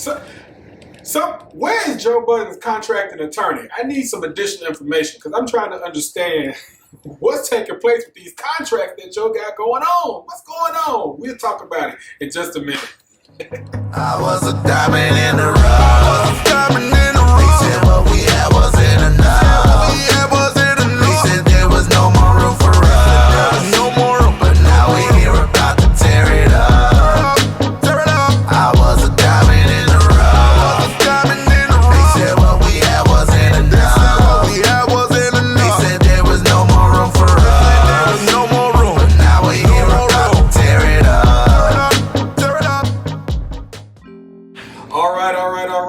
So where is Joe Budden's contracting attorney? I need some additional information because I'm trying to understand what's taking place with these contracts that Joe got going on. What's going on? We'll talk about it in just a minute. I was a diamond in the rough. They said what we had wasn't enough. They said there was no more room for us. But now we're here about to tear it up. I was a diamond in the rough. They said what we had wasn't enough. They said there was no more room for us. But now we're here about to tear it up. All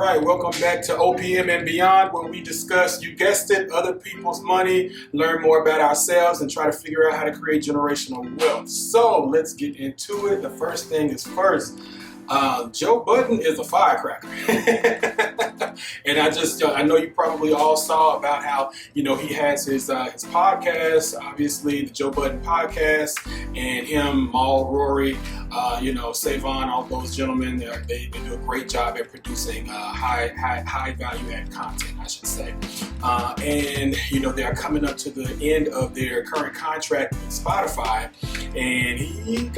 right. Welcome back to OPM and Beyond, where we discuss, you guessed it, other people's money, learn more about ourselves, and try to figure out how to create generational wealth. So let's get into it. The first thing is first. Joe Budden is a firecracker. And I know you probably all saw about how, he has his podcast, obviously the Joe Budden Podcast, and him, Maul, Rory, Savon, all those gentlemen, they do a great job at producing high value add content, I should say. And they are coming up to the end of their current contract with Spotify, and he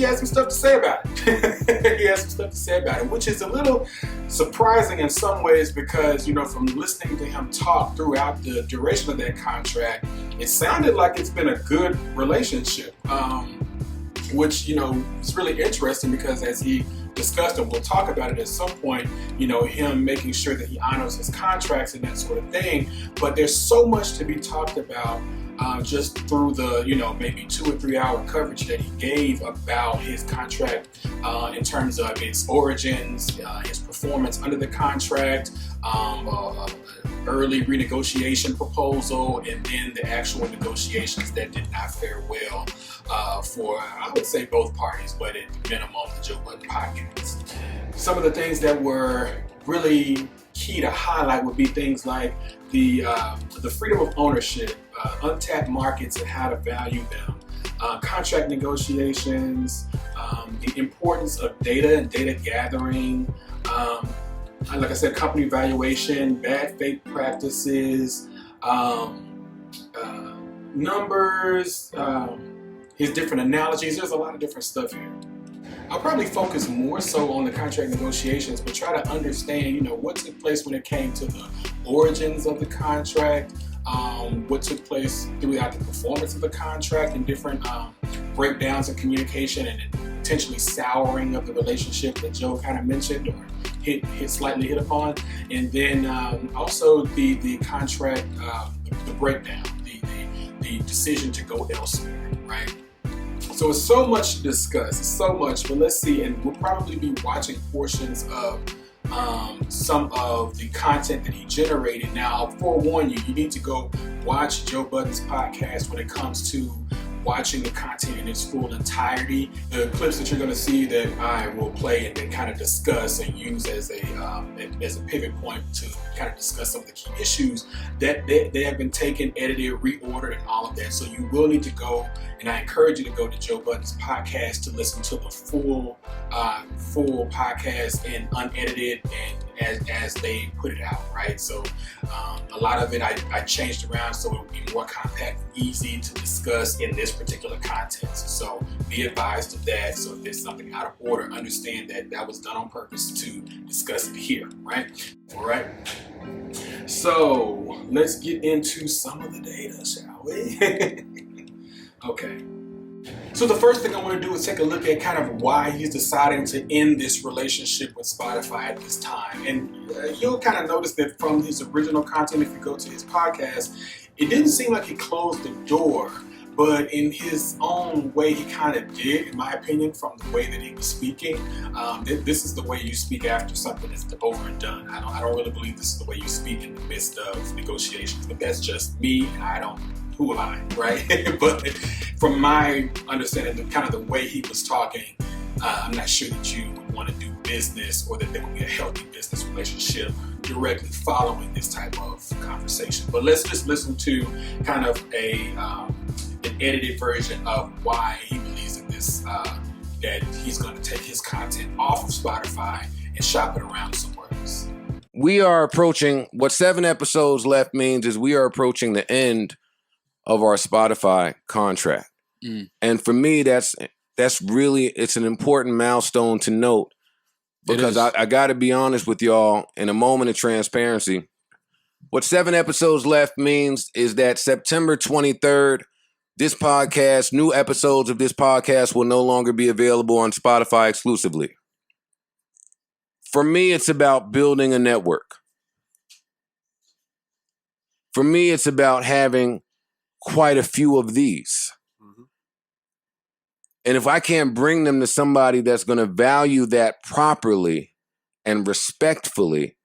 has some stuff to say about it. He has some stuff to say about it, which is a little surprising in some ways because, from listening to him talk throughout the duration of that contract, it sounded like it's been a good relationship, which, is really interesting because as he discussed, and we'll talk about it at some point, him making sure that he honors his contracts and that sort of thing. But there's so much to be talked about just through the, maybe 2 or 3 hour coverage that he gave about his contract in terms of its origins, his performance under the contract, early renegotiation proposal, and then the actual negotiations that did not fare well for, I would say, both parties, but at minimum, the Joe Budden Podcast. Some of the things that were really key to highlight would be things like the freedom of ownership, untapped markets and how to value them, contract negotiations, the importance of data and data gathering, like I said, company valuation, bad faith practices, numbers, his different analogies. There's a lot of different stuff here. I'll probably focus more so on the contract negotiations, but try to understand, what took place when it came to the origins of the contract, what took place throughout the performance of the contract, and different breakdowns in communication and potentially souring of the relationship that Joe kind of mentioned or slightly hit upon, and then also the contract, the breakdown, the decision to go elsewhere, right? So it's so much to discuss, but let's see, and we'll probably be watching portions of some of the content that he generated. Now, I'll forewarn you, you need to go watch Joe Budden's podcast when it comes to watching the content in its full entirety. The clips that you're going to see that I will play and then kind of discuss and use as a pivot point to kind of discuss some of the key issues that they have been taken, edited, reordered, and all of that. So you will need to go, and I encourage you to go to Joe Budden's podcast to listen to the full podcast and unedited and as they put it out, right? So a lot of it I changed around so it will be more compact and easy to discuss in this particular content. So be advised of that. So if there's something out of order, understand that was done on purpose to discuss it here, right? All right. So let's get into some of the data, shall we? Okay. So the first thing I want to do is take a look at kind of why he's deciding to end this relationship with Spotify at this time. And you'll kind of notice that from his original content, if you go to his podcast, it didn't seem like he closed the door, but in his own way, he kind of did, in my opinion, from the way that he was speaking. This is the way you speak after something is over and done. I don't really believe this is the way you speak in the midst of negotiations, but that's just me, and who am I, right? But from my understanding, kind of the way he was talking, I'm not sure that you would want to do business or that there would be a healthy business relationship directly following this type of conversation. But let's just listen to kind of an edited version of why he believes in this, that he's going to take his content off of Spotify and shop it around somewhere else. We are approaching, what 7 episodes left means is we are approaching the end of our Spotify contract. And for me, that's really, it's an important milestone to note, because I got to be honest with y'all, in a moment of transparency, what 7 episodes left means is that September 23rd, this podcast, new episodes of this podcast will no longer be available on Spotify exclusively. For me, it's about building a network. For me, it's about having quite a few of these. And if I can't bring them to somebody that's going to value that properly and respectfully,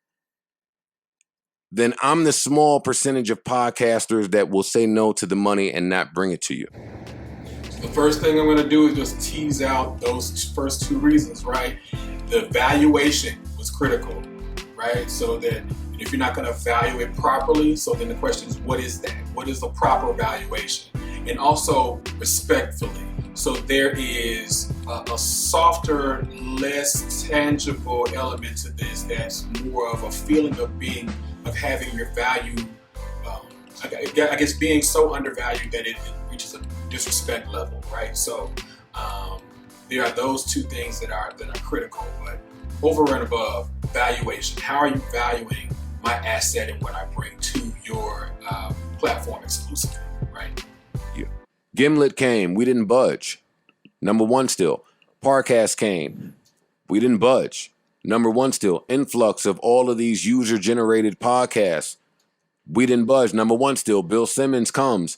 then I'm the small percentage of podcasters that will say no to the money and not bring it to you. The first thing I'm going to do is just tease out those first 2 reasons, right? The valuation was critical, right? So that if you're not going to value it properly, so then the question is, what is that? What is the proper valuation? And also respectfully. So there is a softer, less tangible element to this that's more of a feeling of having your value, I guess being so undervalued that it reaches a disrespect level, right? So there are those 2 things that are critical, but over and above, valuation. How are you valuing my asset and what I bring to your platform exclusively, right? Yeah. Gimlet came, we didn't budge. Number 1 still. Parcast came, we didn't budge. Number 1 still. Influx of all of these user-generated podcasts, we didn't budge. Number 1 still. Bill Simmons comes.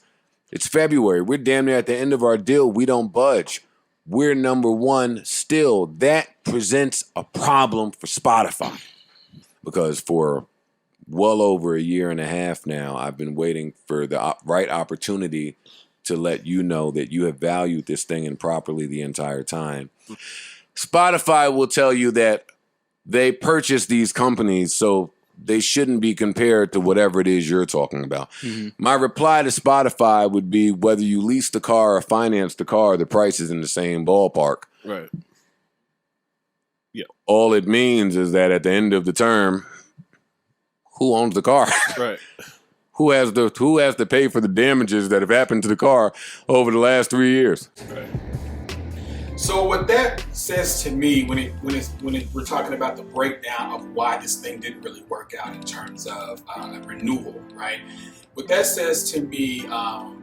It's February. We're damn near at the end of our deal. We don't budge. We're number 1 still. That presents a problem for Spotify, because for well over a year and a half now, I've been waiting for the right opportunity to let you know that you have valued this thing improperly the entire time. Spotify will tell you that they purchased these companies, so they shouldn't be compared to whatever it is you're talking about. My reply to Spotify would be, whether you lease the car or finance the car, the price is in the same ballpark. Right. Yeah. All it means is that at the end of the term, who owns the car? Right. Who has to pay for the damages that have happened to the car over the last 3 years? Right. So what that says to me, when we're talking about the breakdown of why this thing didn't really work out in terms of renewal, right? What that says to me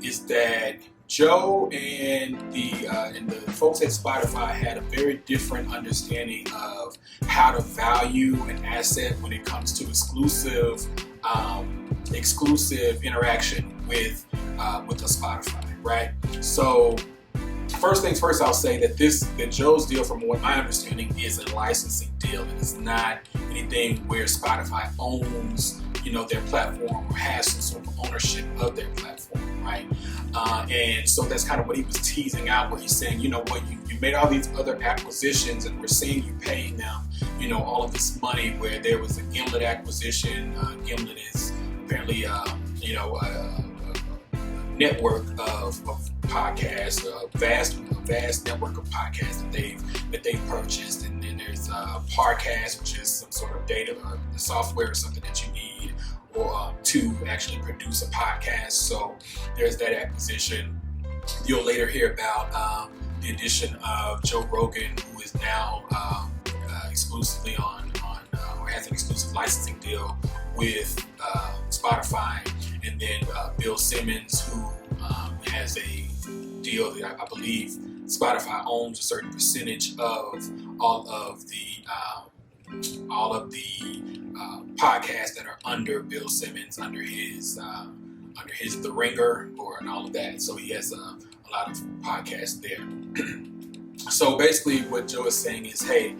is that Joe and the folks at Spotify had a very different understanding of how to value an asset when it comes to exclusive interaction with a Spotify, right? So first things first, I'll say that Joe's deal, from what my understanding, is a licensing deal. It is not anything where Spotify owns, their platform or has some sort of ownership of their platform, right? And so that's kind of what he was teasing out, where he's saying, you made all these other acquisitions, and we're seeing you paying them, all of this money. Where there was a Gimlet acquisition. Gimlet is apparently, a network of podcasts, a vast network of podcasts that they've purchased, and then there's Parcast, which is some sort of data or the software or something that you need or to actually produce a podcast. So there's that acquisition. You'll later hear about the addition of Joe Rogan, who is now exclusively on or has an exclusive licensing deal with Spotify, and then Bill Simmons, who has a deal that I believe Spotify owns a certain percentage of all of the podcasts that are under Bill Simmons, under his The Ringer, and all of that. So he has a lot of podcasts there. So basically, what Joe is saying is, hey,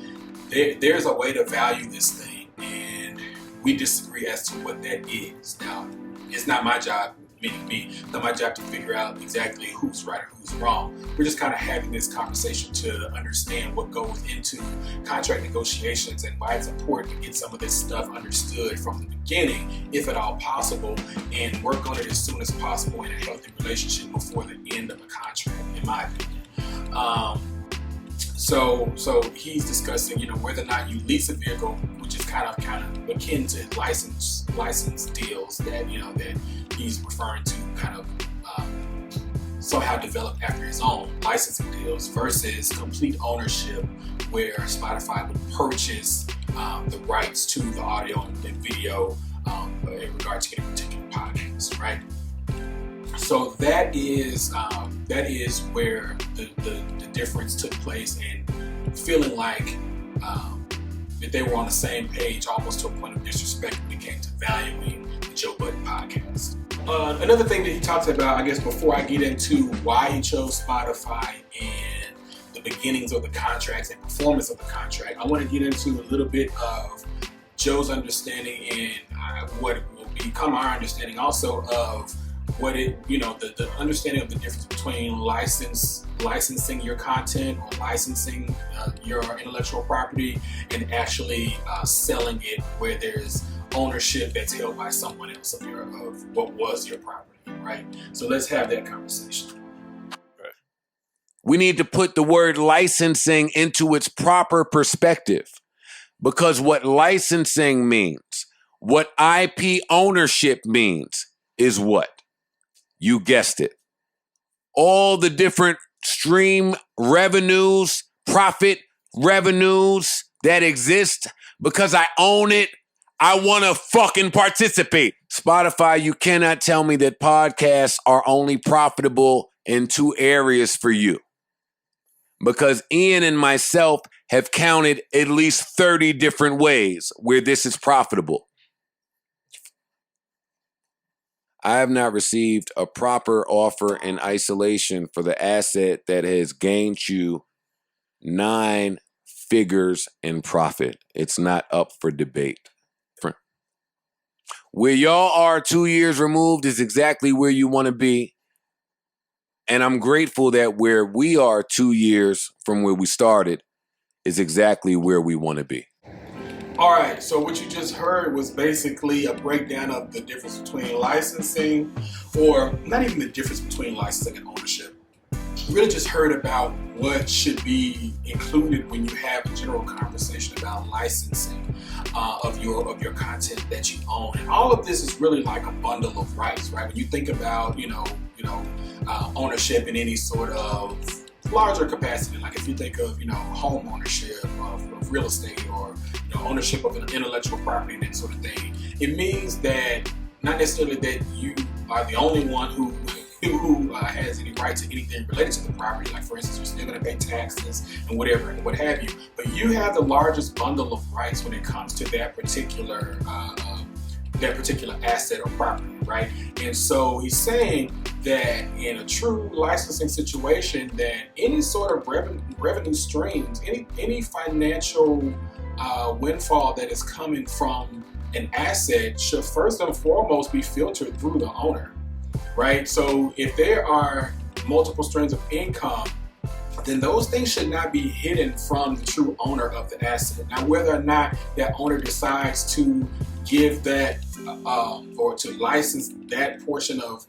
there's a way to value this thing, and we disagree as to what that is. Now, it's not my job, meaning me, it's not my job to figure out exactly who's right or who's wrong. We're just kind of having this conversation to understand what goes into contract negotiations and why it's important to get some of this stuff understood from the beginning, if at all possible, and work on it as soon as possible in a healthy relationship before the end of a contract, in my opinion. So he's discussing, whether or not you lease a vehicle, which is kind of akin to license deals that that he's referring to, kind of somehow developed after his own licensing deals, versus complete ownership, where Spotify would purchase the rights to the audio and video in regard to any particular podcast, right? So that is where the difference took place, and feeling like that they were on the same page, almost to a point of disrespect when it came to valuing the Joe Budden Podcast. Another thing that he talks about, I guess, before I get into why he chose Spotify and the beginnings of the contracts and performance of the contract, I want to get into a little bit of Joe's understanding and what will become our understanding also of what the understanding of the difference between licensing your content or licensing your intellectual property and actually selling it where there's ownership that's held by someone else of what was your property, right? So let's have that conversation. Right. We need to put the word licensing into its proper perspective, because what licensing means, what IP ownership means, is what? You guessed it. All the different stream revenues, profit revenues that exist because I own it. I want to fucking participate. Spotify, you cannot tell me that podcasts are only profitable in two areas for you. Because Ian and myself have counted at least 30 different ways where this is profitable. I have not received a proper offer in isolation for the asset that has gained you 9 figures in profit. It's not up for debate. Where y'all are 2 years removed is exactly where you want to be. And I'm grateful that where we are 2 years from where we started is exactly where we want to be. All right, so what you just heard was basically a breakdown of the difference between licensing, or not even the difference between licensing and ownership. You really just heard about what should be included when you have a general conversation about licensing of your content that you own. And all of this is really like a bundle of rights, right? When you think about, ownership in any sort of larger capacity, like if you think of, home ownership of real estate, or ownership of an intellectual property, that sort of thing, it means that not necessarily that you are the only one who has any right to anything related to the property. Like, for instance, you're still going to pay taxes and whatever and what have you, but you have the largest bundle of rights when it comes to that particular asset or property, right? And so he's saying that in a true licensing situation, that any sort of revenue streams, any financial windfall that is coming from an asset should first and foremost be filtered through the owner, right? So if there are multiple streams of income, then those things should not be hidden from the true owner of the asset. Now, whether or not that owner decides to give that or to license that portion of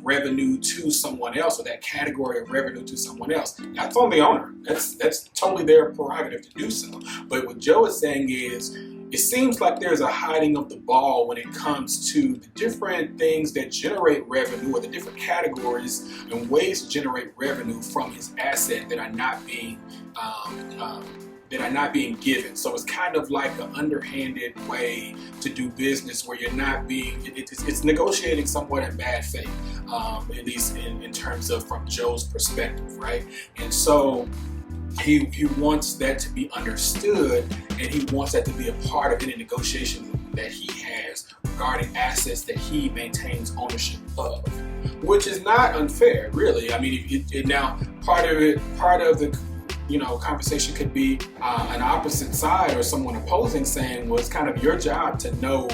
revenue to someone else, or that category of revenue to someone else, that's on the owner. That's totally their prerogative to do so. But what Joe is saying is, it seems like there's a hiding of the ball when it comes to the different things that generate revenue, or the different categories and ways to generate revenue from his asset that are not being given. So it's kind of like an underhanded way to do business, where you're not being, it's negotiating somewhat in bad faith, at least in terms of from Joe's perspective, right? And so he wants that to be understood, and he wants that to be a part of any negotiation that he has regarding assets that he maintains ownership of, which is not unfair, really. I mean, now part of the conversation could be an opposite side, or someone opposing, saying, well, it's kind of your job to know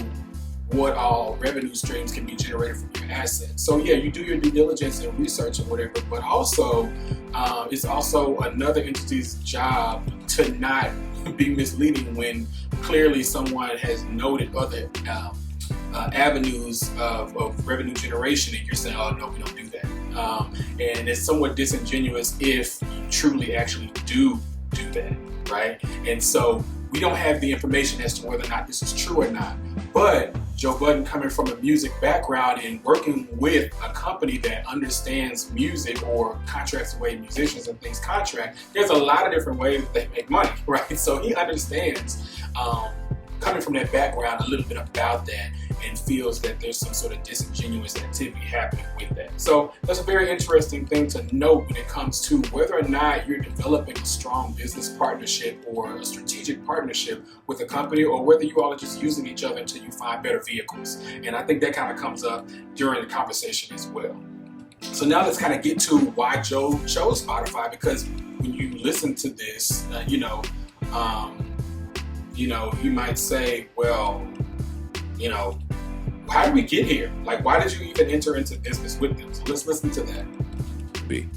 what all revenue streams can be generated from your assets. So yeah, you do your due diligence and research and whatever, but also it's also another entity's job to not be misleading when clearly someone has noted other avenues of revenue generation, and you're saying, oh no, we don't do that. And it's somewhat disingenuous if truly actually do that, right? And so we don't have the information as to whether or not this is true or not. But Joe Budden, coming from a music background and working with a company that understands music or contracts the way musicians and things contract, there's a lot of different ways that they make money, right? So he understands, coming from that background, a little bit about that, and feels that there's some sort of disingenuous activity happening with that. So that's a very interesting thing to note when it comes to whether or not you're developing a strong business partnership or a strategic partnership with a company, or whether you all are just using each other until you find better vehicles. And I think that kind of comes up during the conversation as well. So now let's kind of get to why Joe chose Spotify, because when you listen to this, you might say, well, how did we get here? Like, why did you even enter into business with them? So let's listen to that.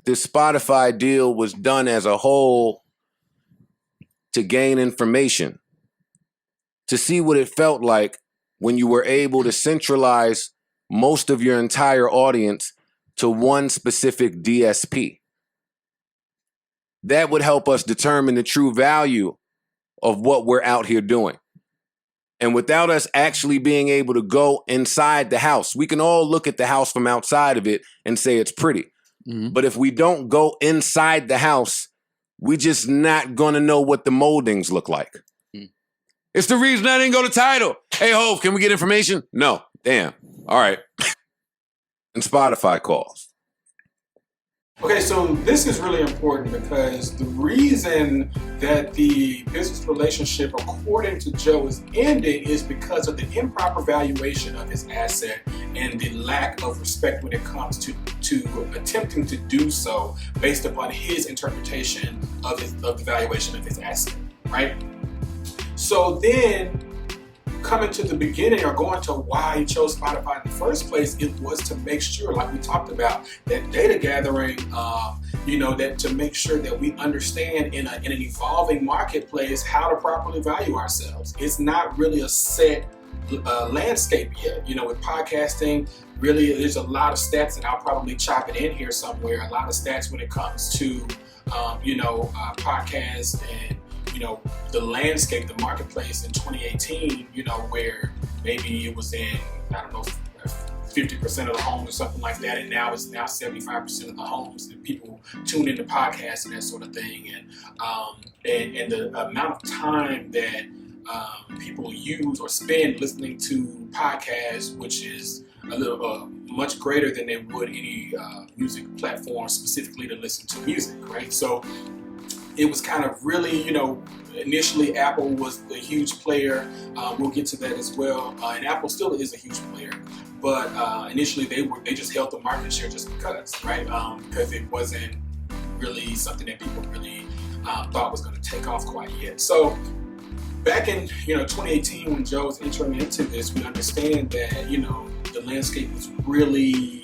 This Spotify deal was done as a whole to gain information, to see what it felt like when you were able to centralize most of your entire audience to one specific DSP. That would help us determine the true value of what we're out here doing. And without us actually being able to go inside the house, we can all look at the house from outside of it and say it's pretty. Mm-hmm. But if we don't go inside the house, we just not going to know what the moldings look like. Mm. It's the reason I didn't go to Tidal. Hey, Hov, can we get information? No. Damn. All right. And Spotify calls. Okay, so this is really important because the reason that the business relationship, according to Joe, is ending is because of the improper valuation of his asset and the lack of respect when it comes to attempting to do so based upon his interpretation of the valuation of his asset, right? So then, coming to the beginning, or going to why he chose Spotify in the first place, it was to make sure, like we talked about, that data gathering, that to make sure that we understand in an evolving marketplace how to properly value ourselves. It's not really a set landscape yet. With podcasting, really there's a lot of stats, and I'll probably chop it in here somewhere, a lot of stats when it comes to, podcasts and the landscape, the marketplace in 2018, where maybe it was in, 50% of the homes or something like that, and now it's 75% of the homes that people tune into podcasts and that sort of thing, and the amount of time that people use or spend listening to podcasts, which is a little much greater than they would any music platform specifically to listen to music, right? So it was kind of really, initially Apple was the huge player. We'll get to that as well. And Apple still is a huge player. But initially they just held the market share just because, right? Because it wasn't really something that people really thought was going to take off quite yet. So back in 2018, when Joe was entering into this, we understand that the landscape was really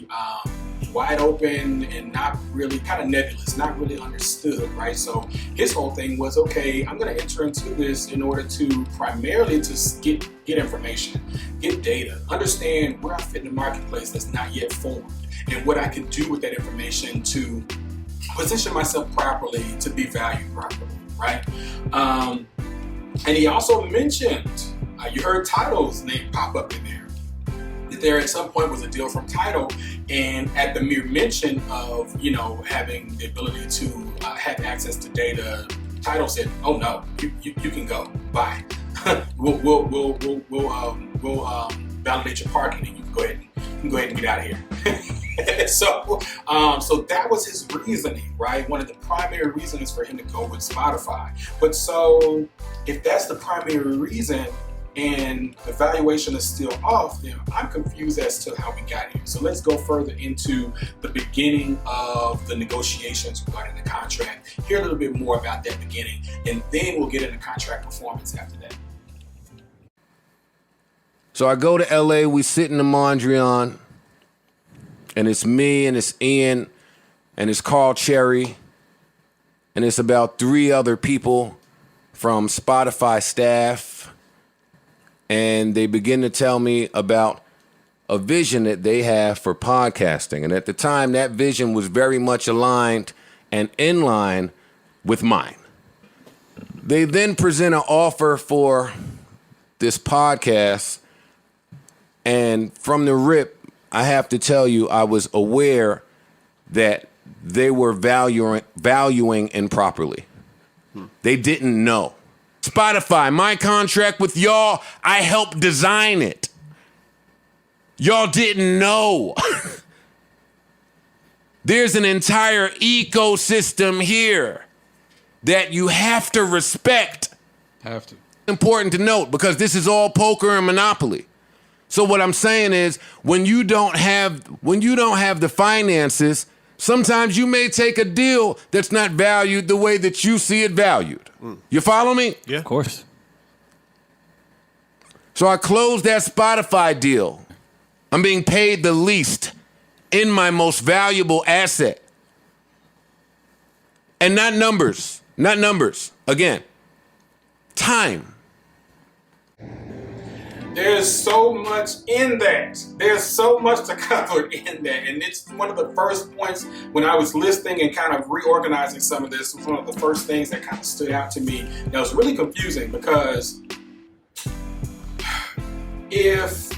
wide open and not really, kind of nebulous, not really understood, right? So his whole thing was, okay, I'm going to enter into this in order to primarily to get information, get data, understand where I fit in the marketplace that's not yet formed, and what I can do with that information to position myself properly to be valued properly, right? And he also mentioned, you heard Tidal's name pop up in there. There at some point was a deal from Tidal, and at the mere mention of having the ability to have access to data, Tidal said, "Oh no, you can go. Bye. we'll validate your parking, and you can go ahead and get out of here." So that was his reasoning, right? One of the primary reasons for him to go with Spotify. But so if that's the primary reason, and the valuation is still off, then I'm confused as to how we got here. So let's go further into the beginning of the negotiations regarding the contract, hear a little bit more about that beginning, and then we'll get into contract performance after that. So I go to LA, we sit in the Mondrian, and it's me and it's Ian and it's Carl Cherry, and it's about 3 other people from Spotify staff. And they begin to tell me about a vision that they have for podcasting. And at the time, that vision was very much aligned and in line with mine. They then present an offer for this podcast, and from the rip, I have to tell you, I was aware that they were valuing improperly. They didn't know. Spotify, my contract with y'all, I helped design it. Y'all didn't know. There's an entire ecosystem here that you have to respect. Have to. Important to note, because this is all poker and Monopoly. So what I'm saying is, when you don't have the finances, sometimes you may take a deal that's not valued the way that you see it valued. You follow me? Yeah. Of course. So I closed that Spotify deal. I'm being paid the least in my most valuable asset. And not numbers. Again, time. There's so much in that. There's so much to cover in that. And it's one of the first points when I was listening and kind of reorganizing some of this. It was one of the first things that kind of stood out to me. That was really confusing, because if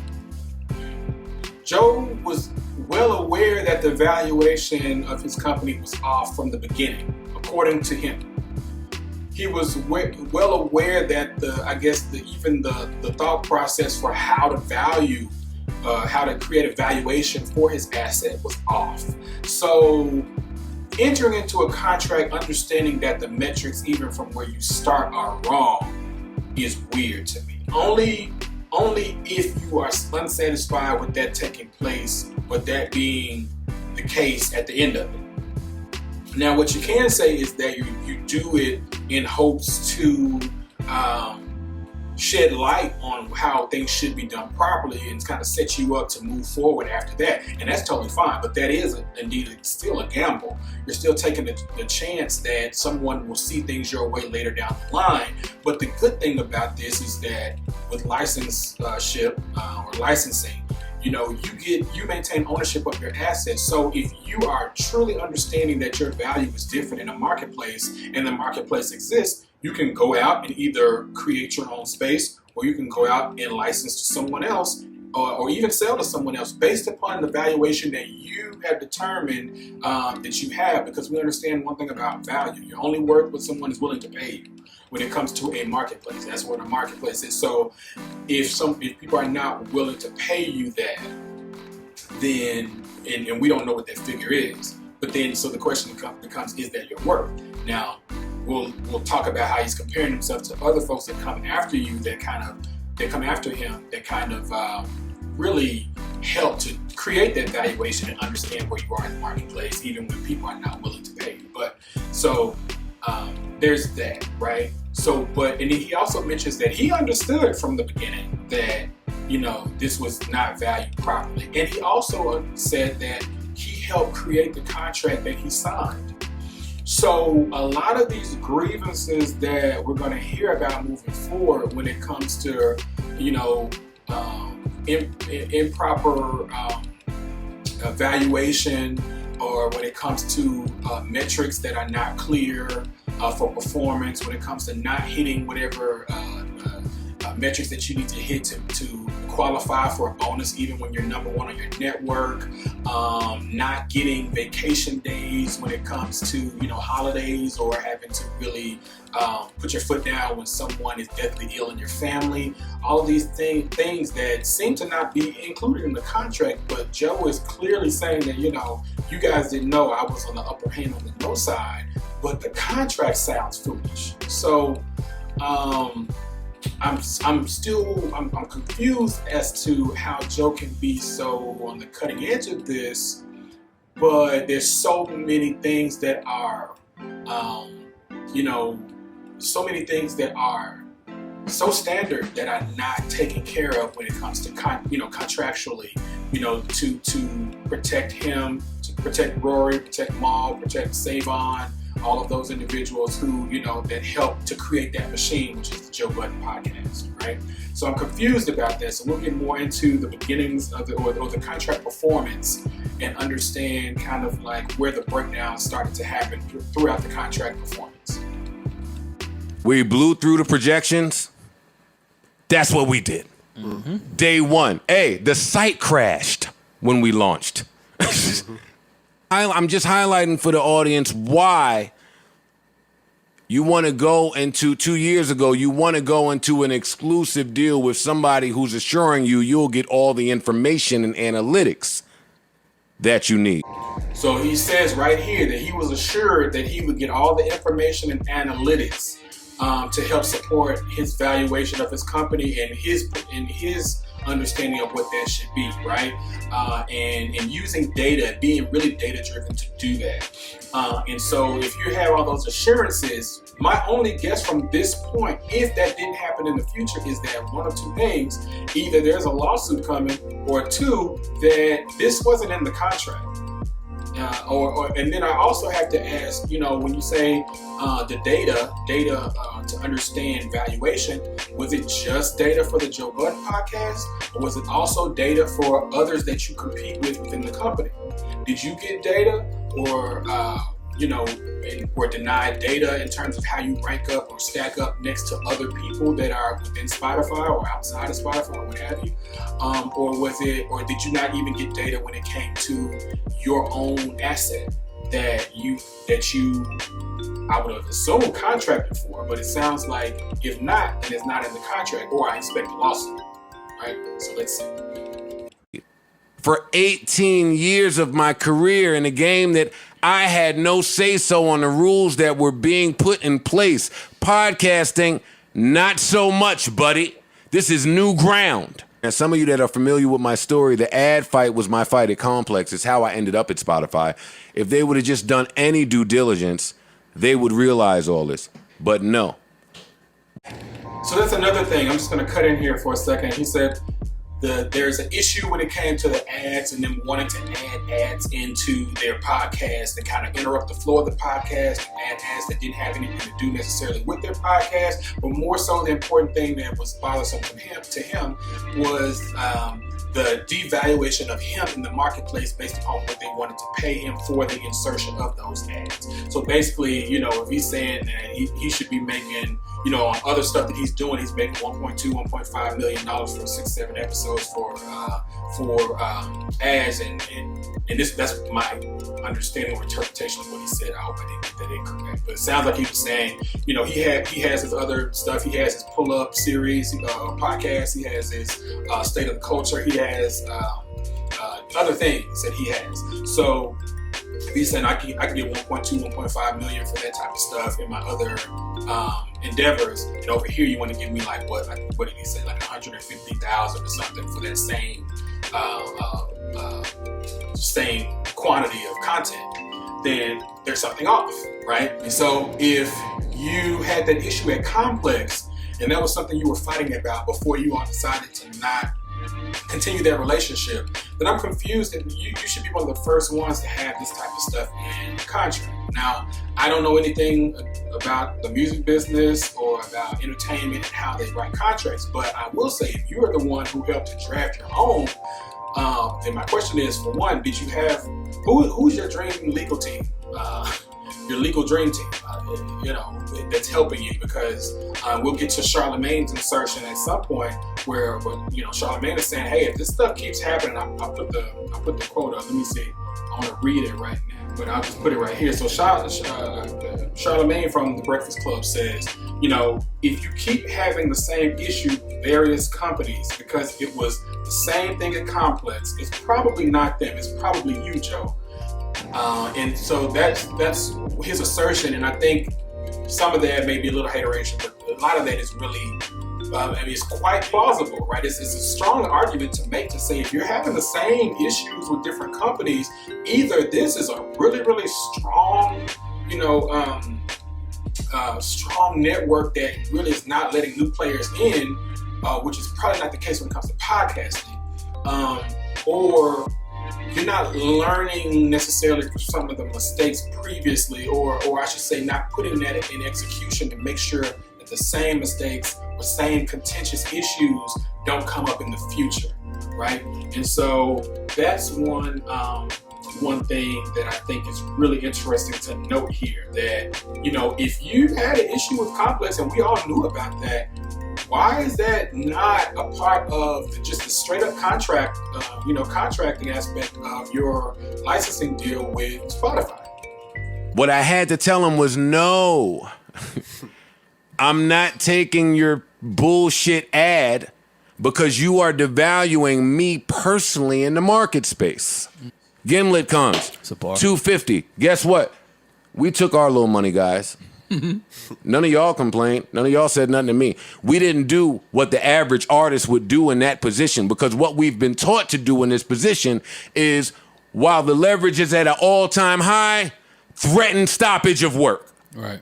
Joe was well aware that the valuation of his company was off from the beginning, according to him, he was well aware that even the thought process for how to value, how to create a valuation for his asset was off. So entering into a contract, understanding that the metrics, even from where you start, are wrong, is weird to me. Only if you are unsatisfied with that taking place, or that being the case at the end of it. Now, what you can say is that you do it in hopes to shed light on how things should be done properly, and kind of set you up to move forward after that. And that's totally fine, but that is indeed still a gamble. You're still taking the chance that someone will see things your way later down the line. But the good thing about this is that with licenseship or licensing, you maintain ownership of your assets. So if you are truly understanding that your value is different in a marketplace, and the marketplace exists, you can go out and either create your own space, or you can go out and license to someone else, or even sell to someone else based upon the valuation that you have determined that you have. Because we understand one thing about value: you're only worth what someone is willing to pay you when it comes to a marketplace. That's what a marketplace is. So if people are not willing to pay you that, then and we don't know what that figure is, but then so the question becomes, is that your worth? Now we'll talk about how he's comparing himself to other folks that come after you, that come after him, that kind of really help to create that valuation and understand where you are in the marketplace, even when people are not willing to pay you. But so there's that, right? So, and then he also mentions that he understood from the beginning that, this was not valued properly. And he also said that he helped create the contract that he signed. So a lot of these grievances that we're going to hear about moving forward when it comes to, improper evaluation, or when it comes to metrics that are not clear for performance, when it comes to not hitting whatever metrics that you need to hit to qualify for a bonus, even when you're number one on your network, not getting vacation days when it comes to holidays, or having to really put your foot down when someone is deathly ill in your family. All of these things that seem to not be included in the contract, but Joe is clearly saying that you guys didn't know I was on the upper hand on the no side, but the contract sounds foolish. So I'm confused as to how Joe can be so on the cutting edge of this, but there's so many things that are, so many things that are so standard that are not taken care of when it comes to contractually, to protect him, to protect Rory, protect Maul, protect Savon, all of those individuals who, that help to create that machine, which is the Joe Budden Podcast, right? So I'm confused about this, and we'll get more into the beginnings of the contract performance, and understand kind of like where the breakdown started to happen throughout the contract performance. We blew through the projections. That's what we did. Mm-hmm. Day one. Hey, the site crashed when we launched. I'm just highlighting for the audience why you want to go into 2 years ago, you want to go into an exclusive deal with somebody who's assuring you you'll get all the information and analytics that you need. So he says right here that he was assured that he would get all the information and analytics to help support his valuation of his company and his understanding of what that should be, right? And using data, being really data-driven to do that. And so if you have all those assurances, my only guess from this point, if that didn't happen in the future, is that one of two things: either there's a lawsuit coming, or two, that this wasn't in the contract. And then I also have to ask, when you say the data to understand valuation, was it just data for the Joe Budden Podcast, or was it also data for others that you compete with within the company? Did you get data, or or denied data in terms of how you rank up or stack up next to other people that are within Spotify or outside of Spotify or what have you? Or did you not even get data when it came to your own asset that you I would have assumed contracted for, but it sounds like if not, then it's not in the contract, or I expect a lawsuit, right? So let's see. For 18 years of my career in a game that I had no say-so on the rules that were being put in place. Podcasting, not so much, buddy. This is new ground. And some of you that are familiar with my story, the ad fight was my fight at Complex. It's how I ended up at Spotify. If they would have just done any due diligence, they would realize all this. But no. So that's another thing. I'm just going to cut in here for a second. He said there's an issue when it came to the ads and them wanting to add ads into their podcast and kind of interrupt the flow of the podcast, add ads that didn't have anything to do necessarily with their podcast. But more so, the important thing that was bothersome to him was the devaluation of him in the marketplace based upon what they wanted to pay him for the insertion of those ads. So basically, if he's saying that he should be making, on other stuff that he's doing, he's making $1.5 million for 6-7 episodes for ads, and that's my understanding or interpretation of what he said. I hope I didn't get that incorrect, but it sounds like he was saying, he has his other stuff. He has his pull-up series, podcast. He has his state of the culture. He has other things that he has. So he's saying I can get 1.5 million for that type of stuff in my other endeavors, and over here you want to give me what did he say, 150,000 or something for that same quantity of content, then there's something off, right? And so if you had that issue at Complex and that was something you were fighting about before you all decided to not continue that relationship, then I'm confused that you should be one of the first ones to have this type of stuff in the contract. Now, I don't know anything about the music business or about entertainment and how they write contracts, but I will say if you are the one who helped to draft your own, then my question is, for one, did you have, who's your dream legal team? Your legal dream team, that's helping you, because we'll get to Charlemagne's insertion at some point where Charlemagne is saying, hey, if this stuff keeps happening, I'll put the quote up. Let me see. I want to read it right now, but I'll just put it right here. So Charlemagne from the Breakfast Club says, if you keep having the same issue with various companies because it was the same thing at Complex, it's probably not them. It's probably you, Joe. And so that's his assertion, and I think some of that may be a little hateration, but a lot of that is really, it's quite plausible, right? It's a strong argument to make to say if you're having the same issues with different companies, either this is a really, really strong, strong network that really is not letting new players in, which is probably not the case when it comes to podcasting, or you're not learning necessarily from some of the mistakes previously, or I should say not putting that in execution to make sure that the same mistakes or same contentious issues don't come up in the future, right? And so that's one one thing that I think is really interesting to note here, that, you know, if you had an issue with Complex and we all knew about that, why is that not a part of just the straight up contract, contracting aspect of your licensing deal with Spotify? What I had to tell him was, no, I'm not taking your bullshit ad because you are devaluing me personally in the market space. Gimlet comes, $250. Guess what? We took our little money, guys. None of y'all complained. None of y'all said nothing to me. We didn't do what the average artist would do in that position, because what we've been taught to do in this position is, while the leverage is at an all-time high, threaten stoppage of work. Right.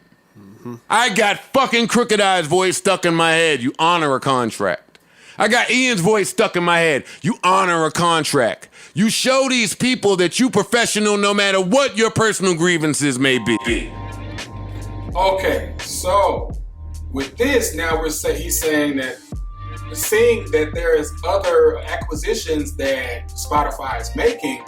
I got fucking Crooked Eye's voice stuck in my head. You honor a contract. I got Ian's voice stuck in my head. You honor a contract. You show these people that you professional no matter what your personal grievances may be. Okay, so with this, now he's saying that, seeing that there is other acquisitions that Spotify is making,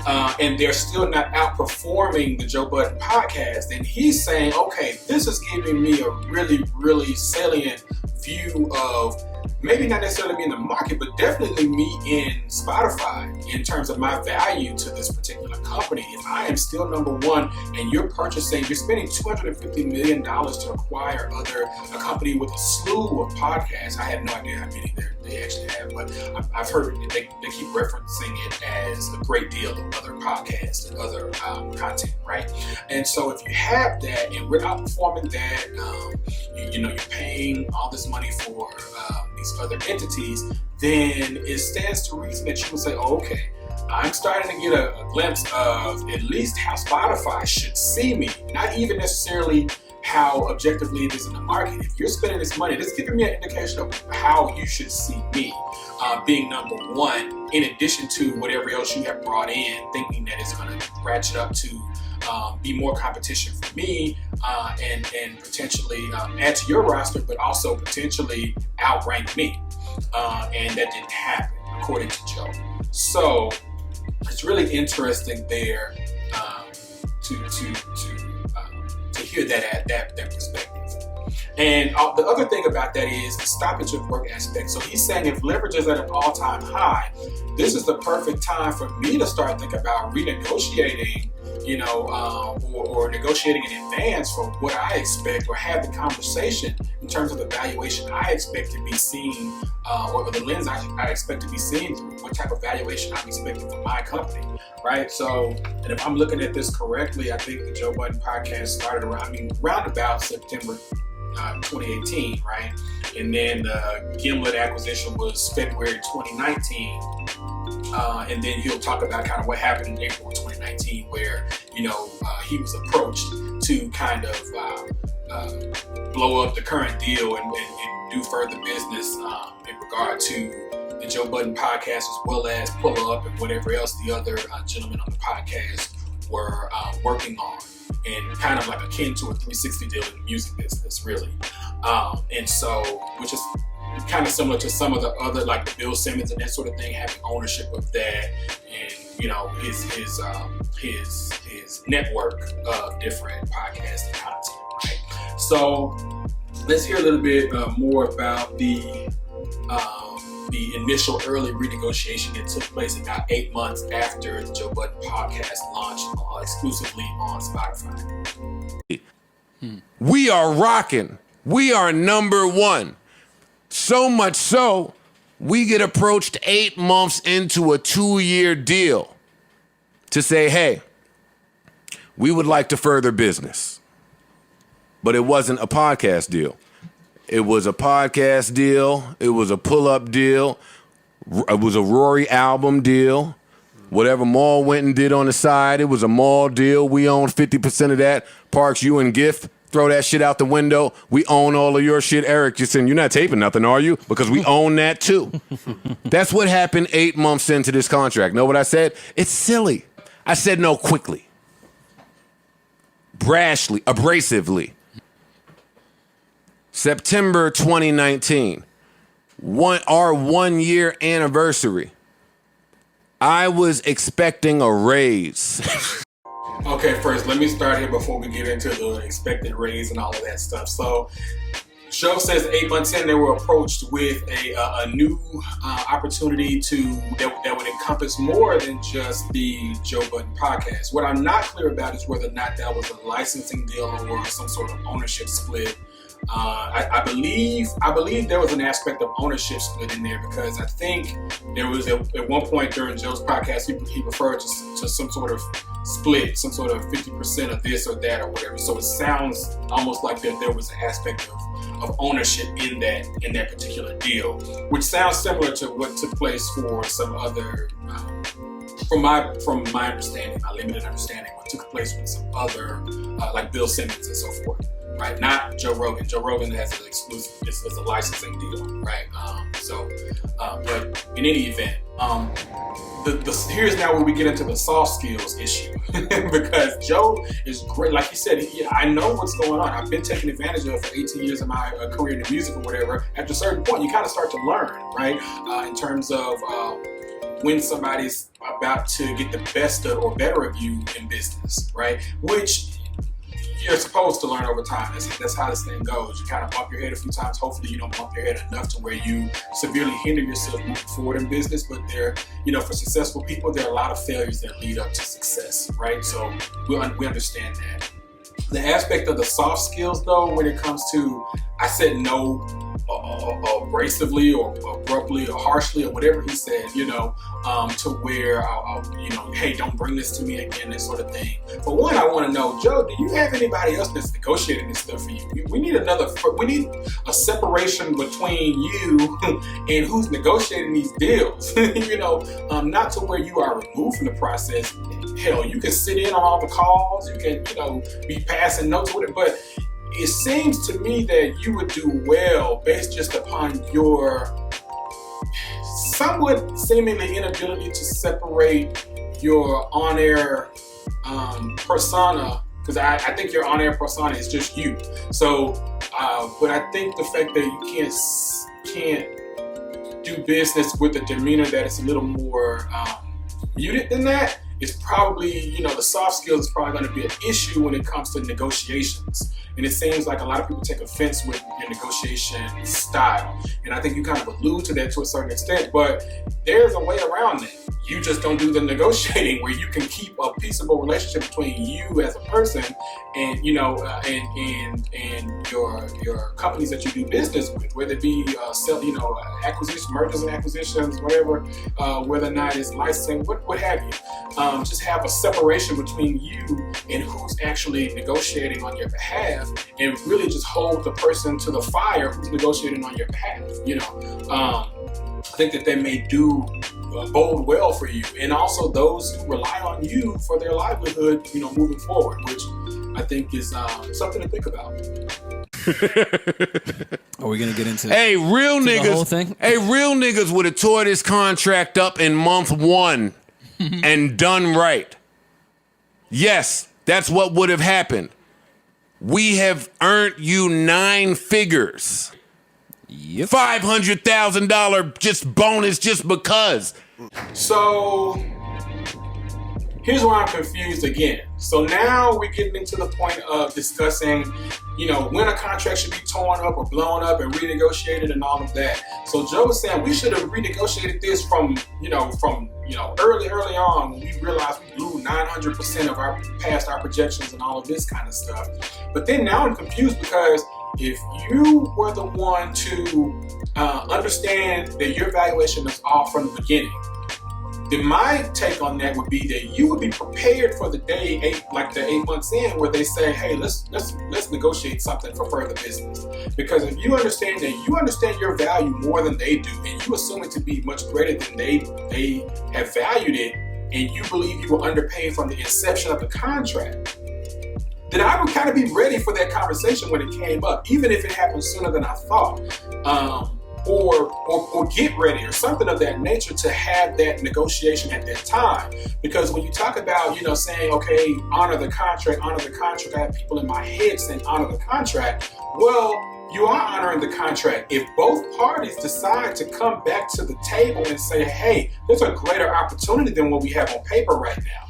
and they're still not outperforming the Joe Budden podcast, and he's saying, okay, this is giving me a really, really salient view of maybe not necessarily me in the market, but definitely me in Spotify in terms of my value to this particular company. If I am still number one and you're spending $250 million to acquire a company with a slew of podcasts. I have no idea how many they actually have, but I've heard they keep referencing it as a great deal of other podcasts and other content, right? And so if you have that and we're outperforming that, you're paying all this money for these other entities, then it stands to reason that you would say, oh, okay, I'm starting to get a glimpse of at least how Spotify should see me, not even necessarily how objectively it is in the market. If you're spending this money, this is giving me an indication of how you should see me being number one, in addition to whatever else you have brought in, thinking that it's going to ratchet up to be more competition for me and potentially add to your roster, but also potentially outrank me. And that didn't happen, according to Joe. So it's really interesting there to hear that perspective. And the other thing about that is the stoppage of work aspect. So he's saying if leverage is at an all-time high, this is the perfect time for me to start thinking about renegotiating, or negotiating in advance for what I expect, or have the conversation in terms of the valuation I expect to be seen, or the lens I expect to be seen through, what type of valuation I'm expecting for my company, right? So, and if I'm looking at this correctly, I think the Joe Budden podcast started around about September 2018, right? And then the Gimlet acquisition was February 2019. And then he'll talk about kind of what happened in April 2019, where, he was approached to kind of blow up the current deal and do further business in regard to the Joe Budden podcast, as well as Pull Up and whatever else the other gentlemen on the podcast were working on, and kind of like akin to a 360 deal in the music business, really. And so, which is kind of similar to some of the other, like the Bill Simmons and that sort of thing, having ownership of that, and his network of different podcasts and content, right? So let's hear a little bit more about the initial early renegotiation that took place about 8 months after the Joe Budden podcast launched exclusively on Spotify. We are rocking. We are number one. So much so, we get approached 8 months into a 2-year deal to say, hey, we would like to further business. But it wasn't a podcast deal. It was a podcast deal. It was a pull-up deal. It was a Rory album deal. Whatever Maul went and did on the side, it was a Maul deal. We own 50% of that. Parks, you and Gift, throw that shit out the window. We own all of your shit. Eric, just saying, you're not taping nothing, are you? Because we own that too. That's what happened 8 months into this contract. Know what I said? It's silly. I said no quickly. Brashly, abrasively. September 2019, our 1 year anniversary. I was expecting a raise. Okay, first, let me start here before we get into the expected raise and all of that stuff. So, Joe says 8 months in, they were approached with a new opportunity that would encompass more than just the Joe Budden Podcast. What I'm not clear about is whether or not that was a licensing deal or some sort of ownership split. I believe there was an aspect of ownership split in there, because I think there was at one point during Joe's podcast he referred to some sort of split, some sort of 50% of this or that or whatever. So it sounds almost like there was an aspect of ownership in that particular deal, which sounds similar to what took place for some other, from my understanding, my limited understanding, what took place with some other, like Bill Simmons and so forth. Right, not Joe Rogan. Joe Rogan has an exclusive, it's a licensing deal, right? But in any event, here's now where we get into the soft skills issue, because Joe is great. Like he said, I know what's going on. I've been taken advantage of for 18 years of my career in the music or whatever. At a certain point, you kind of start to learn, right? In terms of when somebody's about to get the best of or better of you in business, right? Which you're supposed to learn over time. That's how this thing goes. You kind of bump your head a few times. Hopefully you don't bump your head enough to where you severely hinder yourself moving forward in business. But for successful people, there are a lot of failures that lead up to success, right? So we understand that. The aspect of the soft skills, though, when it comes to, I said no abrasively or abruptly or harshly or whatever he said, to where, hey, don't bring this to me again, that sort of thing. For one, I want to know, Joe, do you have anybody else that's negotiating this stuff for you? We need a separation between you and who's negotiating these deals, not to where you are removed from the process. Hell, you can sit in on all the calls, you can, be passing notes with it, but it seems to me that you would do well based just upon your somewhat seemingly inability to separate your on-air persona, because I think your on-air persona is just you. So, but I think the fact that you can't do business with a demeanor that is a little more muted than that is probably, the soft skills is probably going to be an issue when it comes to negotiations. And it seems like a lot of people take offense with your negotiation style. And I think you kind of allude to that to a certain extent, but there's a way around that. You just don't do the negotiating where you can keep a peaceable relationship between you as a person and, and your companies that you do business with, whether it be acquisition, mergers and acquisitions, whatever, whether or not it's licensing, what have you. Just have a separation between you and who's actually negotiating on your behalf, and really just hold the person to the fire who's negotiating on your behalf. I think that they may bode well for you, and also those who rely on you for their livelihood, moving forward, which I think is something to think about. Are we gonna get into real niggas? The whole thing? Real niggas would have tore this contract up in month 1 and done right. Yes, that's what would have happened. We have earned you 9 figures. Yep. $500,000 just bonus just because. So here's where I'm confused again. So now we're getting into the point of discussing, when a contract should be torn up or blown up and renegotiated and all of that. So Joe was saying we should have renegotiated this from early on, when we realized we blew 900% of our projections and all of this kind of stuff. But then now I'm confused, because if you were the one to understand that your valuation is off from the beginning, then my take on that would be that you would be prepared for the day 8 months in, where they say, hey, let's negotiate something for further business. Because if you understand that you understand your value more than they do, and you assume it to be much greater than they have valued it, and you believe you were underpaid from the inception of the contract, then I would kind of be ready for that conversation when it came up, even if it happened sooner than I thought. Or get ready or something of that nature to have that negotiation at that time. Because when you talk about, saying, okay, honor the contract, I have people in my head saying honor the contract. Well, you are honoring the contract. If both parties decide to come back to the table and say, hey, there's a greater opportunity than what we have on paper right now,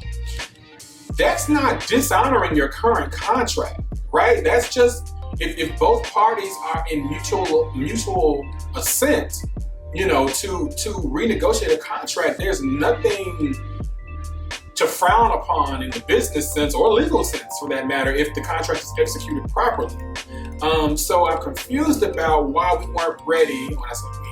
that's not dishonoring your current contract, right? That's just, if both parties are in mutual assent, to renegotiate a contract, there's nothing to frown upon in the business sense or legal sense for that matter if the contract is executed properly. So I'm confused about why we weren't ready, when I say we,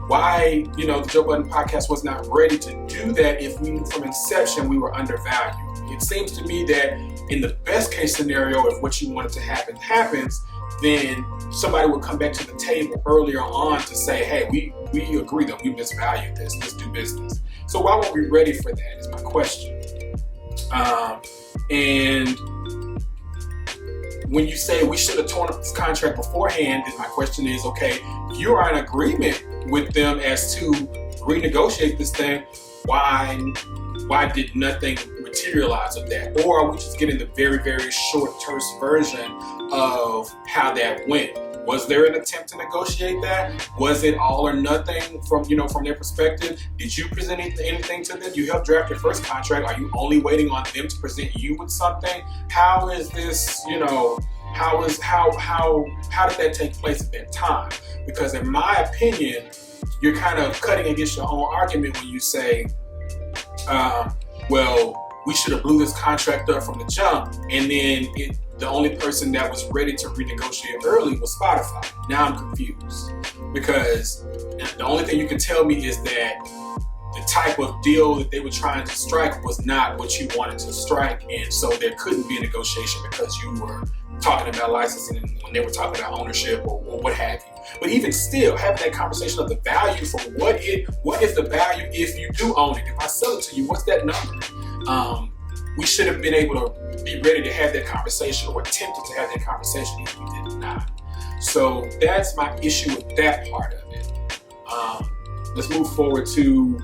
why, the Joe Budden Podcast was not ready to do that if we knew from inception we were undervalued. It seems to me that in the best case scenario, if what you wanted to happen happens, then somebody would come back to the table earlier on to say, hey, we agree that we misvalued this, let's do business. So why weren't we ready for that is my question. And when you say we should have torn up this contract beforehand, then my question is, okay, if you are in agreement with them as to renegotiate this thing, why did nothing materialize of that? Or are we just getting the very, very short, terse version of how that went? Was there an attempt to negotiate that? Was it all or nothing from their perspective? Did you present anything to them? You helped draft your first contract. Are you only waiting on them to present you with something? How is this, how did that take place at that time? Because in my opinion, you're kind of cutting against your own argument when you say, well, we should have blew this contract up from the jump, and then the only person that was ready to renegotiate early was Spotify. Now I'm confused because the only thing you can tell me is that the type of deal that they were trying to strike was not what you wanted to strike, and so there couldn't be a negotiation because you were talking about licensing when they were talking about ownership or what have you. But even still, having that conversation of the value for what is the value if you do own it? If I sell it to you, what's that number? We should have been able to be ready to have that conversation or attempted to have that conversation if we did not. So that's my issue with that part of it. Let's move forward to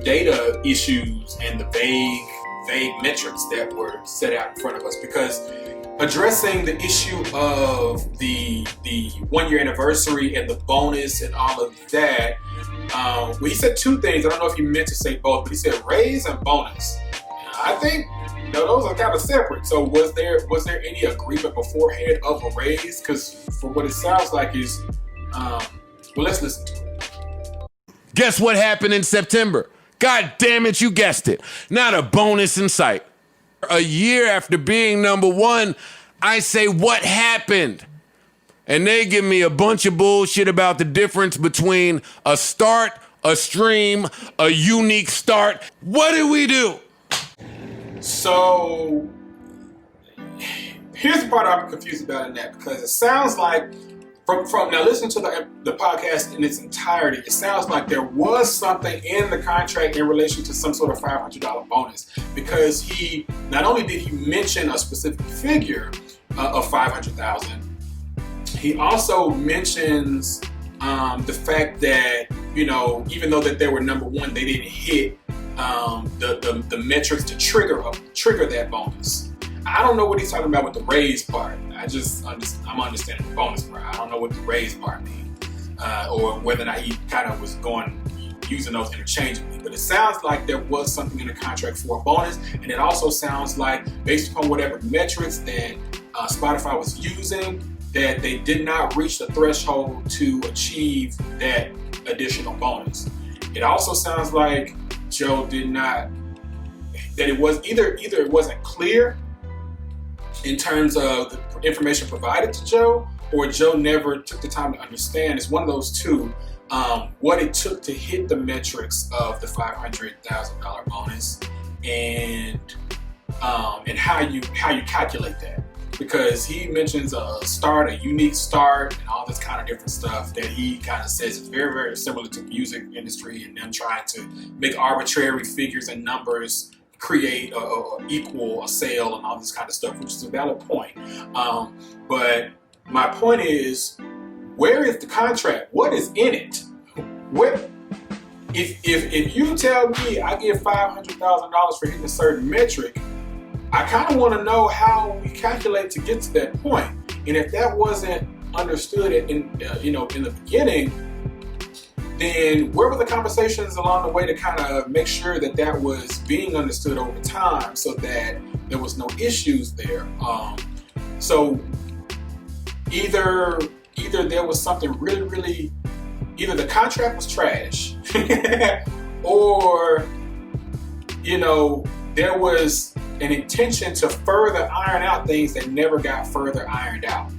data issues and the vague metrics that were set out in front of us, because addressing the issue of the 1 year anniversary and the bonus and all of that, well, he said two things. I don't know if he meant to say both, but he said raise and bonus. I think those are kind of separate. So was there any agreement beforehand of a raise? Because for what it sounds like is, well, let's listen to it. Guess what happened in September? God damn it, you guessed it. Not a bonus in sight. A year after being number one, I say, what happened? And they give me a bunch of bullshit about the difference between a start, a stream, a unique start. What did we do? So here's the part I'm confused about in that, because it sounds like from now listening to the podcast in its entirety, it sounds like there was something in the contract in relation to some sort of $500 bonus, because he not only did he mention a specific figure of $500,000, he also mentions the fact that, even though that they were number one, they didn't hit the metrics to trigger that bonus. I don't know what he's talking about with the raise part. I'm understanding the bonus part. I don't know what the raise part means, or whether or not he kind of was using those interchangeably. But it sounds like there was something in the contract for a bonus, and it also sounds like, based upon whatever metrics that Spotify was using, that they did not reach the threshold to achieve that additional bonus. It also sounds like Joe did not, that it was either it wasn't clear in terms of the information provided to Joe, or Joe never took the time to understand. It's one of those two, what it took to hit the metrics of the $500,000 bonus, and how you calculate that. Because he mentions a start, a unique start, and all this kind of different stuff that he kind of says is very, very similar to the music industry and them trying to make arbitrary figures and numbers create or equal a sale and all this kind of stuff, which is a valid point. But my point is, where is the contract? What is in it? If you tell me I get $500,000 for hitting a certain metric, I kind of want to know how we calculate to get to that point. And if that wasn't understood it in the beginning, then where were the conversations along the way to kind of make sure that that was being understood over time so that there was no issues there? So either there was something really, either the contract was trash or, there was an intention to further iron out things that never got further ironed out.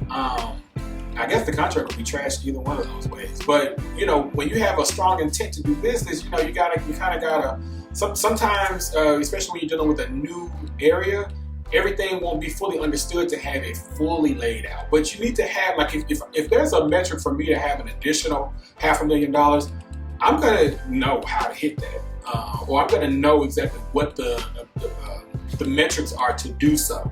I guess the contract would be trashed either one of those ways. But, when you have a strong intent to do business, you kind of gotta, sometimes, especially when you're dealing with a new area, everything won't be fully understood to have it fully laid out. But you need to have, like, if there's a metric for me to have an additional $500,000, I'm gonna know how to hit that. Or I'm gonna know exactly what the metrics are to do so.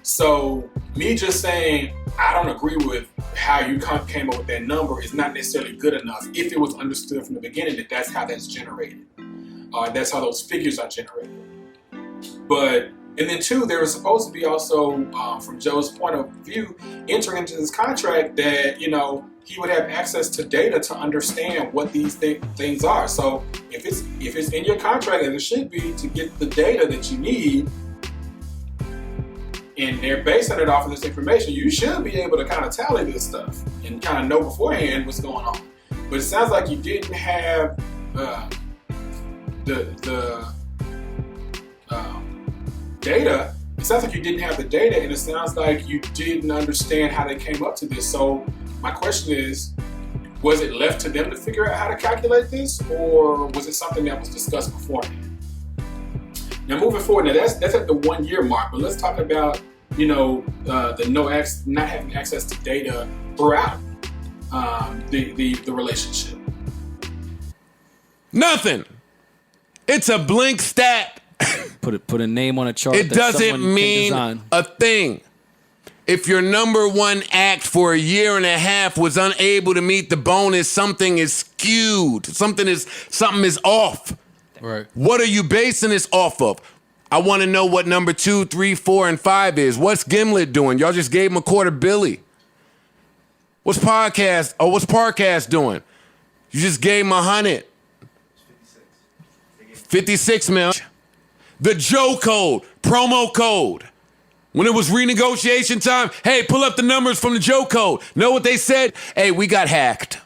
So me just saying, I don't agree with how you came up with that number is not necessarily good enough if it was understood from the beginning that that's how that's generated. That's how those figures are generated. And then two, there was supposed to be also, from Joe's point of view, entering into this contract that, he would have access to data to understand what these things are. So if it's in your contract, and it should be, to get the data that you need, and they're basing it off of this information, you should be able to kind of tally this stuff and kind of know beforehand what's going on. But it sounds like you didn't have the data. It sounds like you didn't have the data, and it sounds like you didn't understand how they came up to this. So my question is, was it left to them to figure out how to calculate this, or was it something that was discussed beforehand? Now moving forward, that's at the 1 year mark, but let's talk about not having access to data throughout the relationship. Nothing. It's a blank stat. Put a name on a chart. It doesn't mean a thing. If your number one act for a year and a half was unable to meet the bonus, something is skewed. Something is off. Right. What are you basing this off of? I want to know what number 2, 3, 4, and 5 is. What's Gimlet doing? Y'all just gave him $250,000. What's Parcast doing? You just gave him $100,000. 56 mil. The Joe code, promo code. When it was renegotiation time, hey, pull up the numbers from the Joe code. Know what they said? Hey, we got hacked.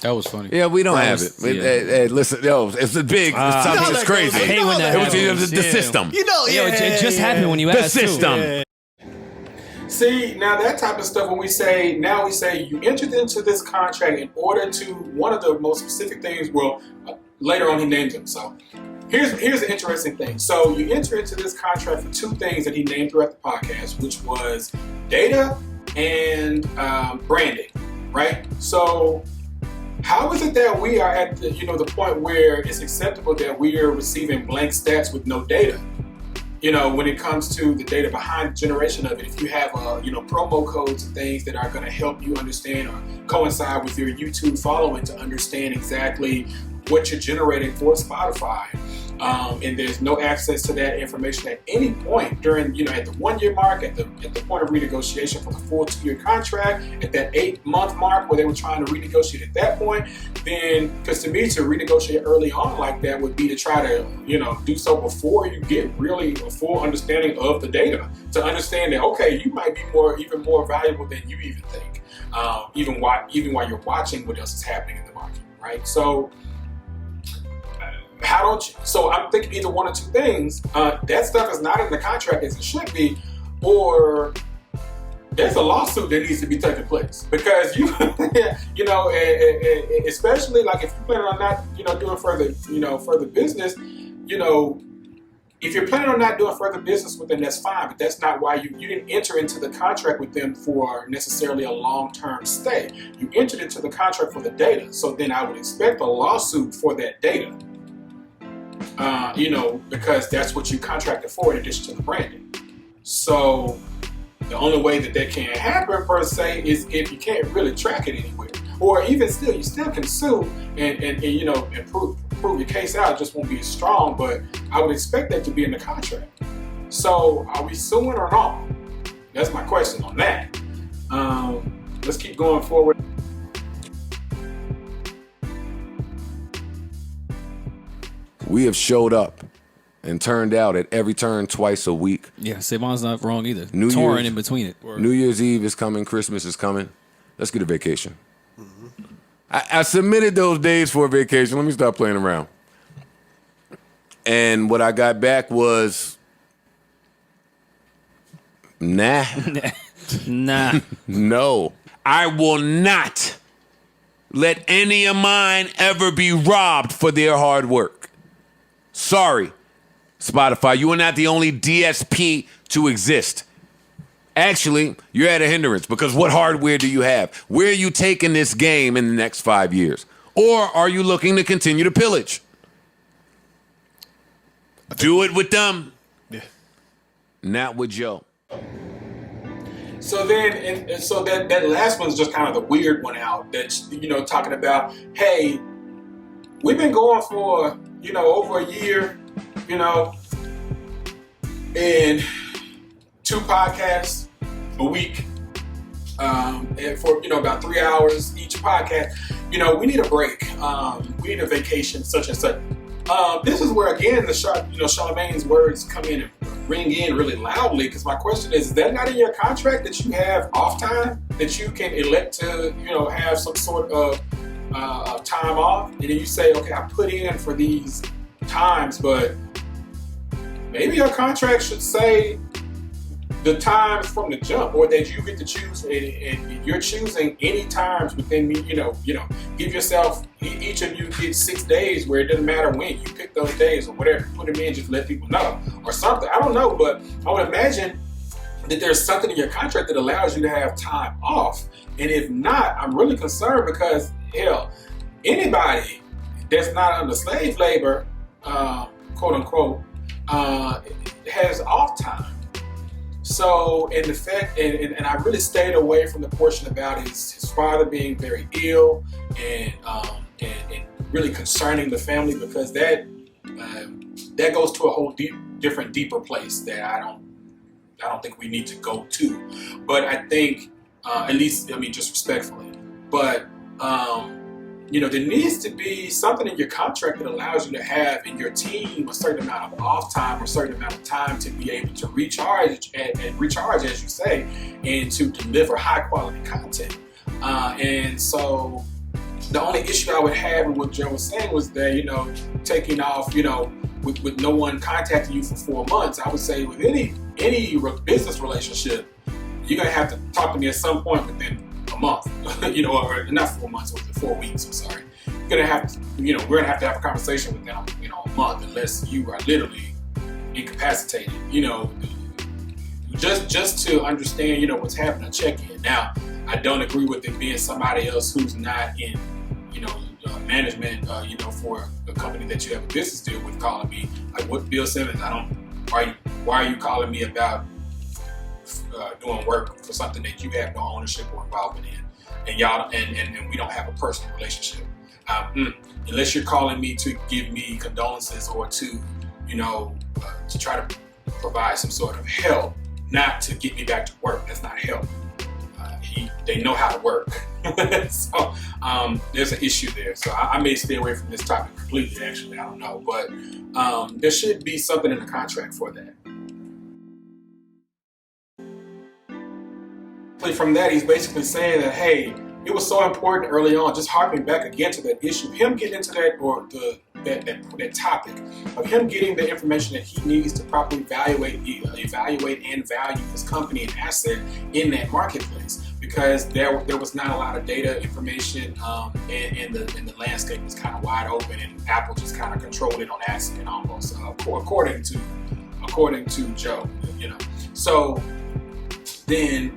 That was funny. Yeah, we don't have it. Yeah. Hey, listen, it's a big, it's crazy. I hate when that happens. The system. It just happened when you asked. The system. Too. See, now that type of stuff, when we say you entered into this contract in order to, one of the most specific things, later on he named them. So here's the interesting thing. So you enter into this contract for two things that he named throughout the podcast, which was data and branding, right? So how is it that we are at the point where it's acceptable that we are receiving blank stats with no data? When it comes to the data behind the generation of it, if you have promo codes and things that are going to help you understand or coincide with your YouTube following to understand exactly what you're generating for Spotify, and there's no access to that information at any point during, at the 1 year mark, at the point of renegotiation for the full 2 year contract, at that 8 month mark where they were trying to renegotiate at that point, then, because to me, to renegotiate early on like that would be to try to, do so before you get really a full understanding of the data, to understand that, okay, you might be even more valuable than you even think, even while you're watching what else is happening in the market, right? So so I'm thinking either one or two things. That stuff is not in the contract as it should be, or there's a lawsuit that needs to be taking place, because especially like if you plan on not, doing further business, if you're planning on not doing further business with them, that's fine, but that's not why you didn't enter into the contract with them for necessarily a long-term stay. You entered into the contract for the data, so then I would expect a lawsuit for that data. Because that's what you contracted for in addition to the branding. So the only way that can happen per se is if you can't really track it anywhere, or even still, you still can sue and prove your case out. It just won't be as strong, but I would expect that to be in the contract. So are we suing or not? That's my question on that. Let's keep going forward. We have showed up and turned out at every turn twice a week. Yeah, Savon's not wrong either. New Touring Year's- in between it. New Year's Eve is coming. Christmas is coming. Let's get a vacation. I submitted those days for a vacation. Let me stop playing around. And what I got back was, nah. Nah. No. I will not let any of mine ever be robbed for their hard work. Sorry, Spotify, you are not the only DSP to exist. Actually, you're at a hindrance because what hardware do you have? Where are you taking this game in the next 5 years? Or are you looking to continue to pillage? Do it with them. Yeah. Not with Joe. So then, and so that last one's just kind of the weird one out. That's, you know, talking about, hey, we've been going for, you know, over a year, you know, and 2 podcasts a week, and for, you know, about 3 hours each podcast. You know, we need a break. We need a vacation, such and such. This is where, again, Charlamagne's words come in and ring in really loudly, because my question is that not in your contract that you have off time, that you can elect to, you know, have some sort of time off, and then you say, okay, I put in for these times, but maybe your contract should say the times from the jump, or that you get to choose, and you're choosing any times within me. You know, give yourself, each of you get 6 days where it doesn't matter when you pick those days or whatever. Put them in, just let people know or something. I don't know, but I would imagine that there's something in your contract that allows you to have time off. And if not, I'm really concerned, because hell, anybody that's not under slave labor, quote unquote, has off time. So, and the fact, and I really stayed away from the portion about his father being very ill and really concerning the family, because that goes to a whole different, deeper place that I don't think we need to go to. But I think, at least, I mean, just respectfully, but you know, there needs to be something in your contract that allows you to have in your team a certain amount of off time or a certain amount of time to be able to recharge and recharge, as you say, and to deliver high quality content. And so the only issue I would have with what Joe was saying was that, you know, taking off, you know, with no one contacting you for 4 months, I would say with any business relationship, you're going to have to talk to me at some point within a month, you know, or not 4 months, was it 4 weeks? I'm sorry. You're gonna have to, you know, we're gonna have to have a conversation within, you know, a month, unless you are literally incapacitated, you know, just to understand, you know, what's happening, check in. Now, I don't agree with it being somebody else who's not in, you know, management, you know, for the company that you have a business deal with, calling me like, what, Bill Simmons? Why are you calling me about doing work for something that you have no ownership or involvement in, and y'all and we don't have a personal relationship, unless you're calling me to give me condolences or to, you know, to try to provide some sort of help, not to get me back to work. That's not help. They know how to work. So there's an issue there. So I may stay away from this topic completely, actually. I don't know, but there should be something in the contract for that. From that, he's basically saying that, hey, it was so important early on, just harping back again to that issue, him getting into that, or that topic of him getting the information that he needs to properly evaluate and value his company and asset in that marketplace, because there was not a lot of data information, and the landscape was kind of wide open, and Apple just kind of controlled it on accident almost, according to Joe, you know. So then,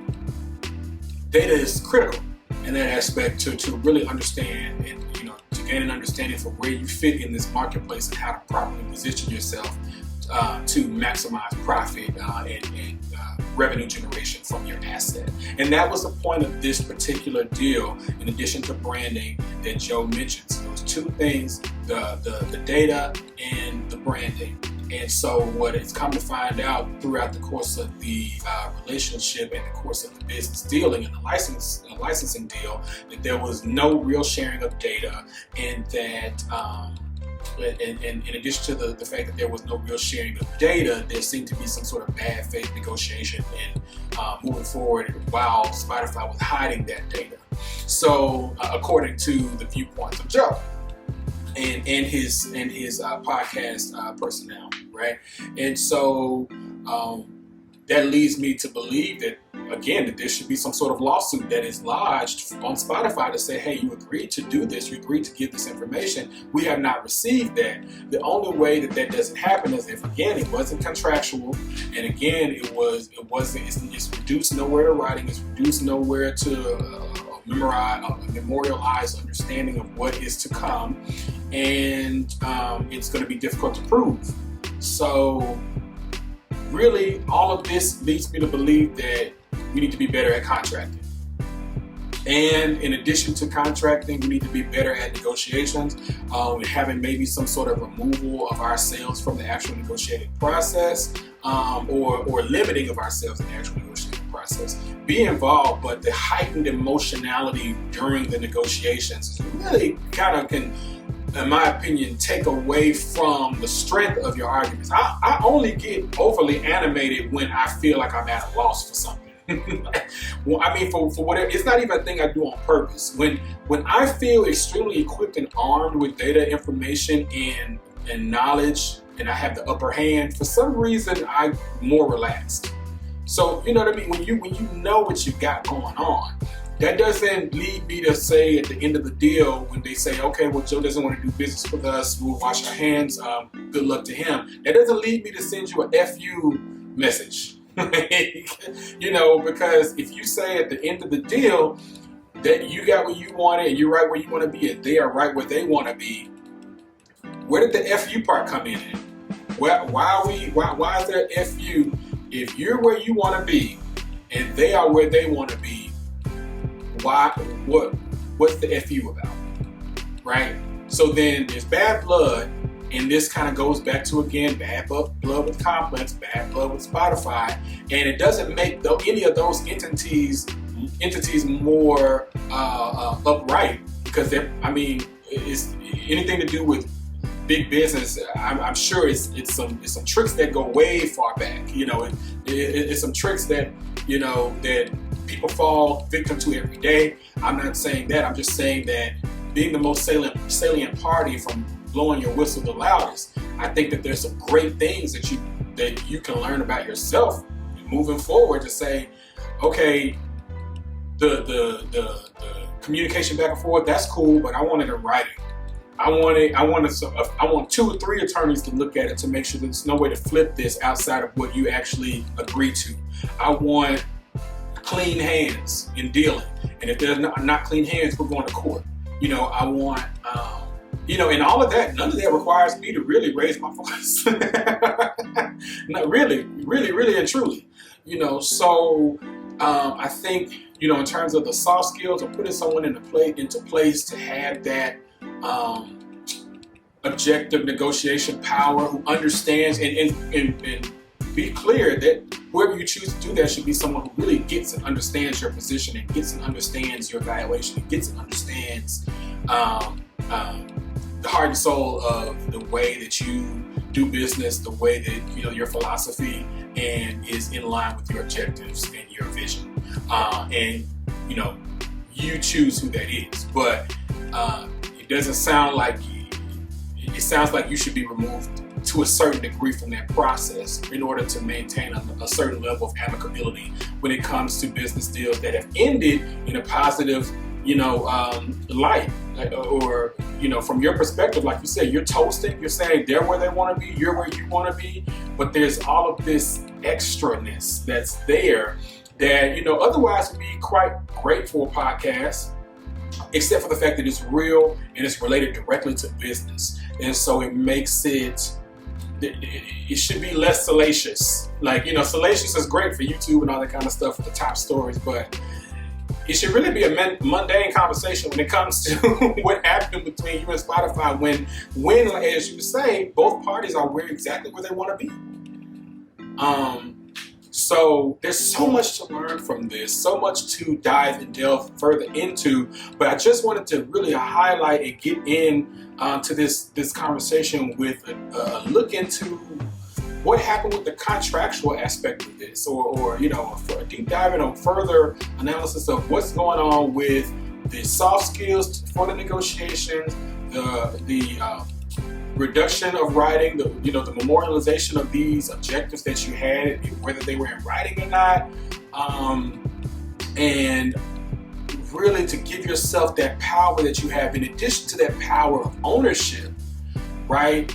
data is critical in that aspect to really understand, and, you know, to gain an understanding for where you fit in this marketplace and how to properly position yourself to maximize profit and revenue generation from your asset. And that was the point of this particular deal, in addition to branding that Joe mentioned. So those two things, the data and the branding. And so what it's come to find out throughout the course of the relationship and the course of the business dealing and the licensing deal, that there was no real sharing of data, and that in addition to the fact that there was no real sharing of data, there seemed to be some sort of bad faith negotiation in moving forward while Spotify was hiding that data. So according to the viewpoints of Joe and his podcast personnel, right? And so that leads me to believe that, again, that there should be some sort of lawsuit that is lodged on Spotify to say, hey, you agreed to do this, you agreed to give this information, we have not received that. The only way that doesn't happen is if, again, it wasn't contractual, and again, it's reduced nowhere to writing, it's reduced nowhere to memorialize understanding of what is to come, and it's going to be difficult to prove. So really, all of this leads me to believe that we need to be better at contracting. And in addition to contracting, we need to be better at negotiations, having maybe some sort of removal of ourselves from the actual negotiating process, or limiting of ourselves in the actual negotiating process. Be involved, but the heightened emotionality during the negotiations really kind of can, in my opinion, take away from the strength of your arguments. I only get overly animated when I feel like I'm at a loss for something. Well, I mean, for whatever, it's not even a thing I do on purpose. When I feel extremely equipped and armed with data, information, and knowledge, and I have the upper hand, for some reason I'm more relaxed. So you know what I mean? When you know what you got going on, that doesn't lead me to say at the end of the deal, when they say, okay, well, Joe doesn't want to do business with us, we'll wash our hands, good luck to him. That doesn't lead me to send you a FU message. You know, because if you say at the end of the deal that you got what you wanted and you're right where you want to be and they are right where they want to be, where did the FU part come in? Why is there FU? If you're where you want to be and they are where they want to be, what's the FU about, right? So then there's bad blood, and this kind of goes back to, again, bad blood with Complex, bad blood with Spotify, and it doesn't make any of those entities more upright, because it's anything to do with big business. I'm sure it's some tricks that go way far back. You know, it's some tricks that that people fall victim to every day. I'm not saying that. I'm just saying that being the most salient party from blowing your whistle the loudest, I think that there's some great things that you can learn about yourself moving forward to say, okay, the communication back and forth, that's cool, but I want it in writing. I want 2 or 3 attorneys to look at it to make sure there's no way to flip this outside of what you actually agreed to. I want clean hands in dealing, and if there's not clean hands, we're going to court. I want, and all of that, none of that requires me to really raise my voice. Not really and truly, so I think, in terms of the soft skills of putting someone into place to have that objective negotiation power, who understands and be clear that whoever you choose to do that should be someone who really gets and understands your position, and gets and understands your valuation, and gets and understands the heart and soul of the way that you do business, the way that your philosophy, and is in line with your objectives and your vision. And you choose who that is. But it doesn't sound like it sounds like you should be removed to a certain degree from that process in order to maintain a certain level of amicability when it comes to business deals that have ended in a positive, light, or from your perspective, like you said, you're toasting, you're saying they're where they want to be, you're where you want to be, but there's all of this extraness that's there that otherwise would be quite great for a podcast, except for the fact that it's real and it's related directly to business, and so it makes it should be less salacious. Like, salacious is great for YouTube and all that kind of stuff for the top stories, but it should really be a mundane conversation when it comes to what happened between you and Spotify when, as you say, both parties are exactly where they want to be. So there's so much to learn from this, so much to dive and delve further into, but I just wanted to really highlight and get in to this conversation with a look into what happened with the contractual aspect of this, or for a deep dive and a further analysis of what's going on with the soft skills for the negotiations, the reduction of writing, the memorialization of these objectives that you had, whether they were in writing or not, and really to give yourself that power that you have in addition to that power of ownership, right?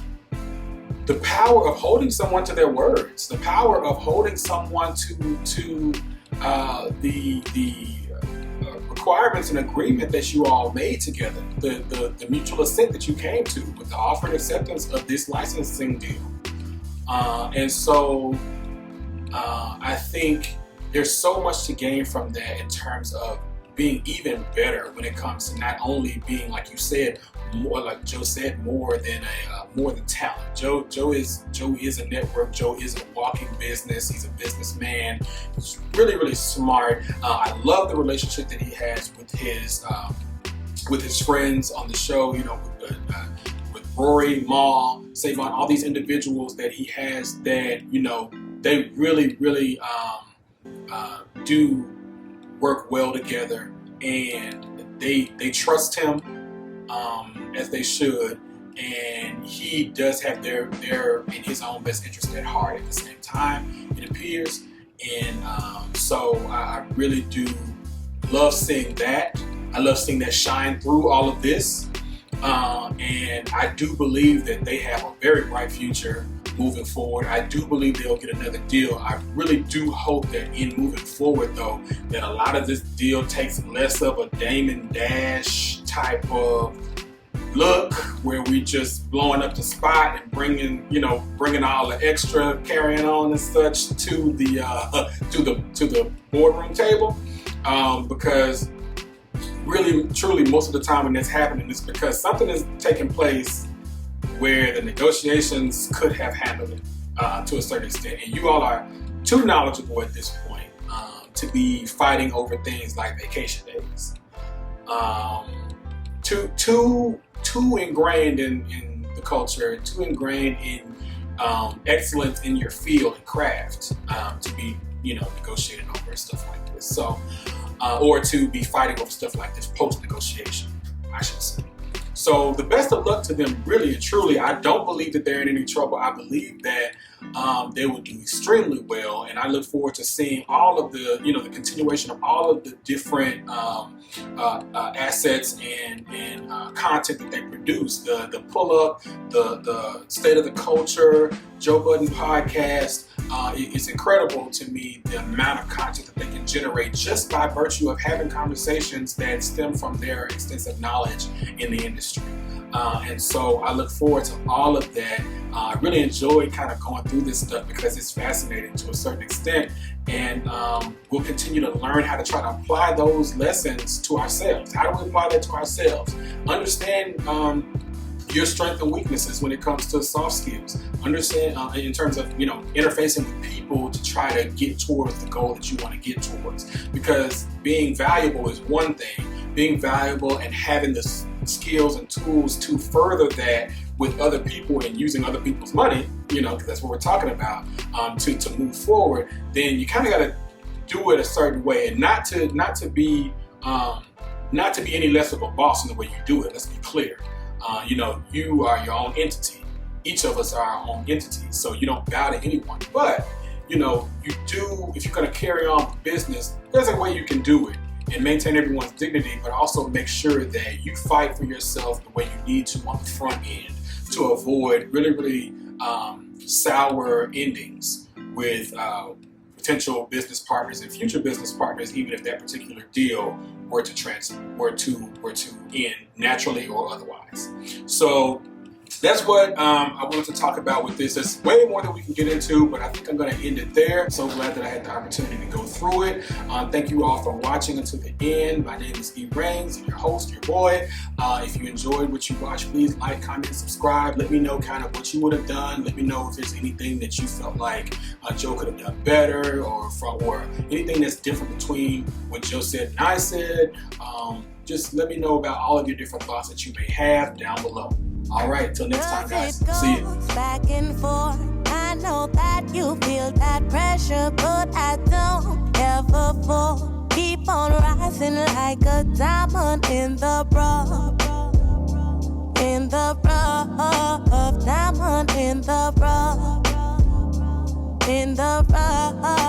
The power of holding someone to their words, the power of holding someone to the requirements and agreement that you all made together, the mutual assent that you came to with the offer and acceptance of this licensing deal. And so I think there's so much to gain from that in terms of being even better when it comes to not only being, like you said, more, like Joe said, more than talent. Joe is a network. Joe is a walking business. He's a businessman. He's really, really smart. I love the relationship that he has with his friends on the show. With Rory, Maul, Savon, all these individuals that he has that they really, really do work well together, and they trust him as they should, and he does have their in his own best interest at heart at the same time, it appears. And so I really do love seeing that. I love seeing that shine through all of this, and I do believe that they have a very bright future moving forward. I do believe they'll get another deal. I really do hope that in moving forward, though, that a lot of this deal takes less of a Damon Dash type of look, where we just blowing up the spot and bringing all the extra carrying on and such to the boardroom table, because really, truly, most of the time when that's happening, it's because something is taking place where the negotiations could have handled it to a certain extent, and you all are too knowledgeable at this point to be fighting over things like vacation days. Too ingrained in the culture, too ingrained in excellence in your field and craft to be negotiating over stuff like this. So, or to be fighting over stuff like this post-negotiation, I should say. So the best of luck to them, really and truly. I don't believe that they're in any trouble. I believe that they will do extremely well, and I look forward to seeing all of the continuation of all of the different assets and content that they produce. The pull-up, the state of the culture, Joe Budden Podcast. It's incredible to me the amount of content that they can generate just by virtue of having conversations that stem from their extensive knowledge in the industry. And so I look forward to all of that. I really enjoyed kind of going through this stuff because it's fascinating to a certain extent. And we'll continue to learn how to try to apply those lessons to ourselves. How do we apply that to ourselves? Understand your strengths and weaknesses when it comes to soft skills. Understand in terms of interfacing with people to try to get towards the goal that you want to get towards. Because being valuable is one thing. Being valuable and having the skills and tools to further that with other people and using other people's money, because that's what we're talking about, to move forward. Then you kind of got to do it a certain way, and not to be any less of a boss in the way you do it. Let's be clear. You are your own entity. Each of us are our own entity, so you don't bow to anyone. But, you do, if you're going to carry on with business, there's a way you can do it and maintain everyone's dignity, but also make sure that you fight for yourself the way you need to on the front end to avoid really, really sour endings with potential business partners and future business partners, even if that particular deal were to end naturally or otherwise. So that's what I wanted to talk about with this. There's way more that we can get into, but I think I'm going to end it there. So glad that I had the opportunity to go through it. Thank you all for watching until the end. My name is E. Rains, your host, your boy. If you enjoyed what you watched, please like, comment, subscribe. Let me know kind of what you would have done. Let me know if there's anything that you felt like Joe could have done better, or anything that's different between what Joe said and I said. Just let me know about all of your different thoughts that you may have down below. All right, till next time, guys. See you. Back and forth. I know that you feel that pressure, but I don't ever fall. Keep on rising like a diamond in the rough. In the rough, diamond in the rough. In the rough.